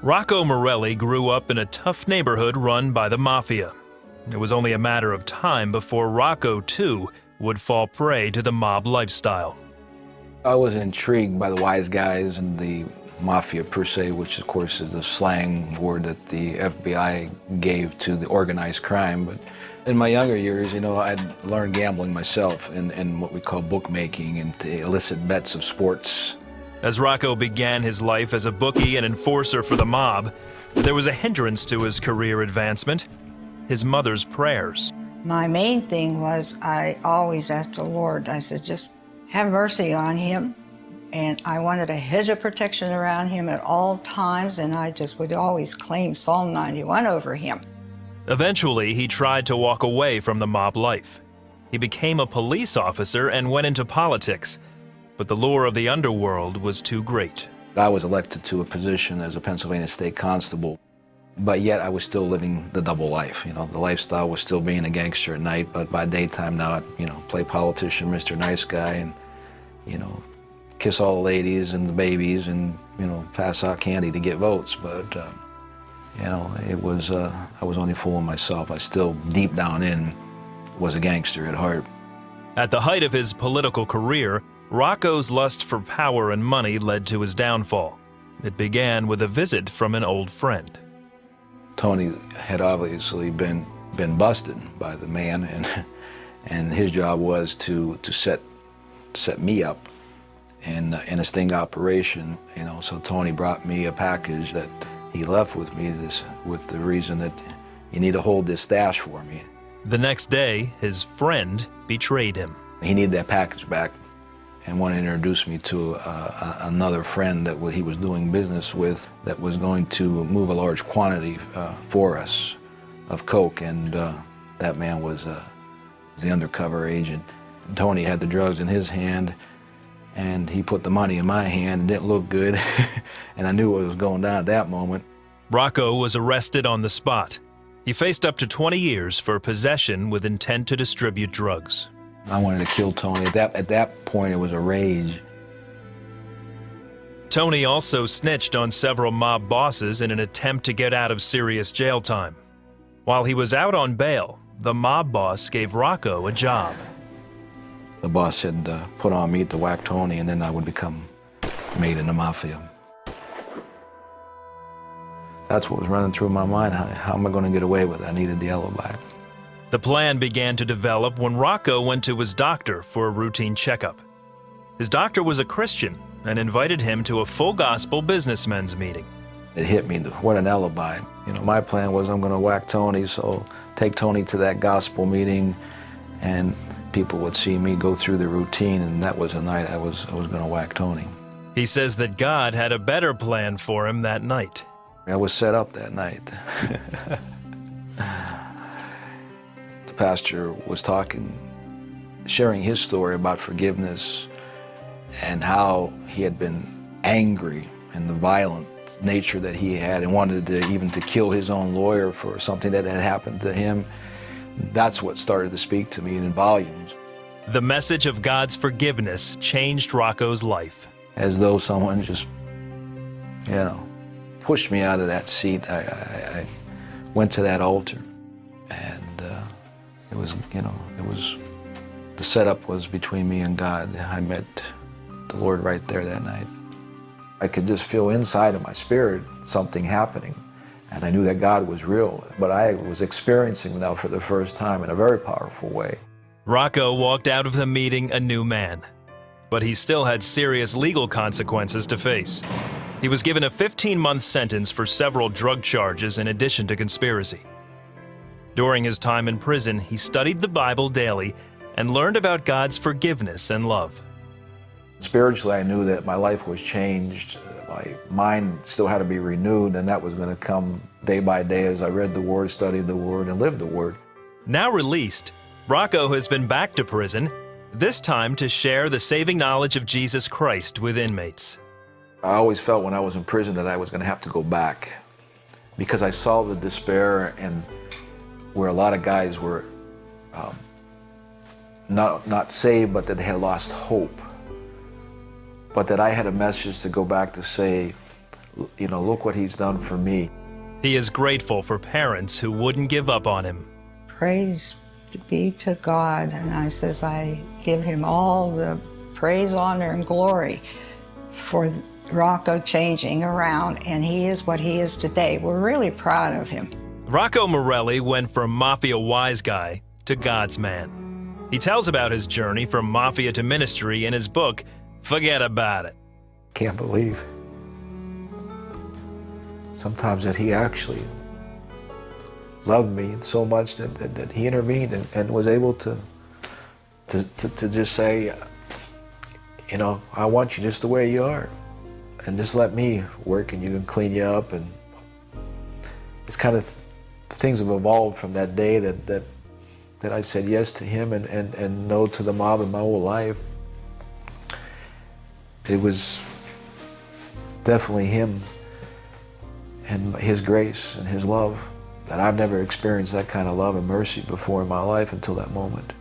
Rocco Morelli grew up in a tough neighborhood run by the mafia. It was only a matter of time before Rocco, too, would fall prey to the mob lifestyle. I was intrigued by the wise guys and the mafia per se, which of course is the slang word that the FBI gave to the organized crime. But in my younger years, I'd learned gambling myself and what we call bookmaking and the illicit bets of sports. As Rocco began his life as a bookie and enforcer for the mob, there was a hindrance to his career advancement: his mother's prayers. My main thing was I always asked the Lord, I said, just have mercy on him. And I wanted a hedge of protection around him at all times, and I just would always claim Psalm 91 over him. Eventually, he tried to walk away from the mob life. He became a police officer and went into politics, but the lure of the underworld was too great. I was elected to a position as a Pennsylvania State Constable, but yet I was still living the double life. The lifestyle was still being a gangster at night, but by daytime now I'd, play politician, Mr. Nice Guy, and, kiss all the ladies and the babies and, pass out candy to get votes. But, it was, I was only fooling myself. I still, deep down in, was a gangster at heart. At the height of his political career, Rocco's lust for power and money led to his downfall. It began with a visit from an old friend. Tony had obviously been busted by the man, and his job was to set me up in a sting operation. So Tony brought me a package that he left with me, with the reason that you need to hold this stash for me. The next day, his friend betrayed him. He needed that package back and wanted to introduce me to another friend that he was doing business with that was going to move a large quantity for us of coke, and that man was the undercover agent. Tony had the drugs in his hand, and he put the money in my hand. It didn't look good, and I knew what was going down at that moment. Rocco was arrested on the spot. He faced up to 20 years for possession with intent to distribute drugs. I wanted to kill Tony. At that point, it was a rage. Tony also snitched on several mob bosses in an attempt to get out of serious jail time. While he was out on bail, the mob boss gave Rocco a job. The boss had put on me to whack Tony, and then I would become made in the mafia. That's what was running through my mind. How am I going to get away with it? I needed the alibi. The plan began to develop when Rocco went to his doctor for a routine checkup. His doctor was a Christian and invited him to a full gospel businessmen's meeting. It hit me, what an alibi. My plan was I'm going to whack Tony, so take Tony to that gospel meeting, and people would see me go through the routine, and that was the night I was going to whack Tony. He says that God had a better plan for him that night. I was set up that night. The pastor was talking, sharing his story about forgiveness and how he had been angry and the violent nature that he had, and wanted to even to kill his own lawyer for something that had happened to him. That's what started to speak to me in volumes. The message of God's forgiveness changed Rocco's life. As though someone just, pushed me out of that seat. I went to that altar, and it was, the setup was between me and God. I met the Lord right there that night. I could just feel inside of my spirit something happening, and I knew that God was real, but I was experiencing now for the first time in a very powerful way. Rocco walked out of the meeting a new man, but he still had serious legal consequences to face. He was given a 15-month sentence for several drug charges in addition to conspiracy. During his time in prison, he studied the Bible daily and learned about God's forgiveness and love. Spiritually, I knew that my life was changed. My mind still had to be renewed, and that was going to come day by day as I read the Word, studied the Word, and lived the Word. Now released, Rocco has been back to prison, this time to share the saving knowledge of Jesus Christ with inmates. I always felt when I was in prison that I was going to have to go back, because I saw the despair and where a lot of guys were not saved, but that they had lost hope. But that I had a message to go back to say, you know, look what he's done for me. He is grateful for parents who wouldn't give up on him. Praise be to God. And I says, I give him all the praise, honor, and glory for Rocco changing around, and he is what he is today. We're really proud of him. Rocco Morelli went from mafia wise guy to God's man. He tells about his journey from mafia to ministry in his book, Forget About It. Can't believe sometimes that he actually loved me so much that he intervened and was able to just say, you know, I want you just the way you are, and just let me work and you can clean you up. And it's kind of things have evolved from that day that I said yes to him and no to the mob in my whole life. It was definitely him and his grace and his love that I've never experienced that kind of love and mercy before in my life until that moment.